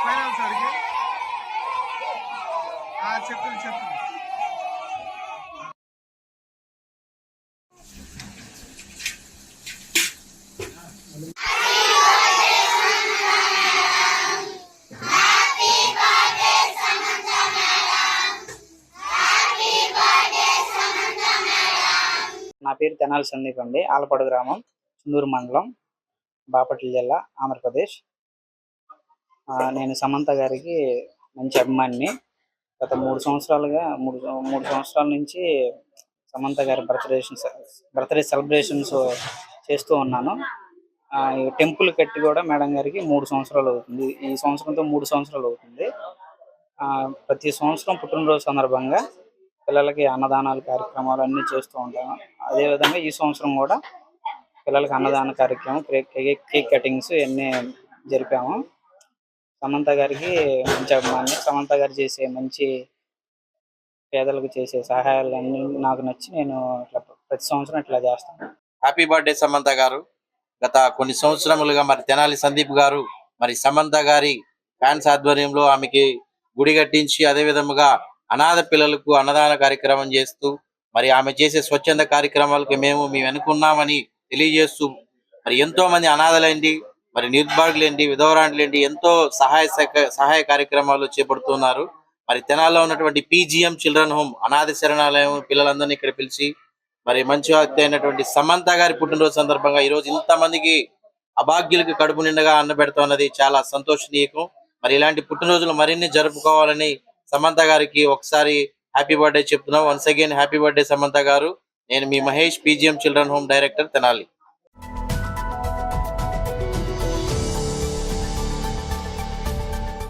Finance అడిగి చెప్పండి. నా పేరు తెనాలి సందీప్ అండి. ఆలపాడు గ్రామం, చుందూరు మండలం, బాపట్ల జిల్లా, ఆంధ్రప్రదేశ్. నేను సమంత గారికి మంచి అభిమానిని. గత 3 సంవత్సరాలుగా 3 సంవత్సరాల నుంచి సమంత గారి బర్త్డే సెలబ్రేషన్స్ చేస్తూ ఉన్నాను. ఈ టెంపుల్ కట్టి కూడా మేడం గారికి 3 సంవత్సరాలు అవుతుంది. ఈ సంవత్సరంతో 3 సంవత్సరాలు అవుతుంది. ప్రతి సంవత్సరం పుట్టినరోజు సందర్భంగా పిల్లలకి అన్నదానాలు కార్యక్రమాలు అన్నీ చేస్తూ ఉంటాము. అదేవిధంగా ఈ సంవత్సరం కూడా పిల్లలకి అన్నదాన కార్యక్రమం, కేక్ కటింగ్స్ ఇవన్నీ జరిపాము. సమంత గారికి మంచి అభిమాని. సమంత గారు చేసే మంచి పేదలకు చేసే సహాయాలు అన్నీ నాకు నచ్చి నేను ఇట్లా ప్రతి సంవత్సరం ఇట్లా చేస్తాను. హ్యాపీ బర్త్డే సమంత గారు. గత కొన్ని సంవత్సరములుగా మరి తెనాలి సందీప్ గారు మరి సమంత గారి ఫ్యాన్స్ ఆధ్వర్యంలో ఆమెకి గుడి కట్టించి అదే విధముగా అనాథ పిల్లలకు అన్నదాన కార్యక్రమం చేస్తూ మరి ఆమె చేసే స్వచ్ఛంద కార్యక్రమాలకు మేము వెనుకున్నామని తెలియజేస్తూ మరి ఎంతో మంది అనాథలేంటి, మరి నిర్భాగులేంటి, విధవరాండ్లేంటి ఎంతో సహాయ కార్యక్రమాలు చేపడుతున్నారు. మరి తెనాల్లో ఉన్నటువంటి PGM చిల్డ్రన్ హోమ్ అనాథ శరణాలయం పిల్లలందరినీ ఇక్కడ పిలిచి మరి మంచి వ్యక్తి అయినటువంటి సమంత గారి పుట్టినరోజు సందర్భంగా ఈ రోజు ఇంతమందికి అభాగ్యులకు కడుపు నిండగా అన్న పెడుతున్నది చాలా సంతోషనీయకం. మరి ఇలాంటి పుట్టినరోజులు మరిన్ని జరుపుకోవాలని సమంత గారికి ఒకసారి హ్యాపీ బర్త్డే చెప్తున్నాం. Once again happy birthday Samantha garu. నేను మీ Mahesh, PGM children home director, Tenali.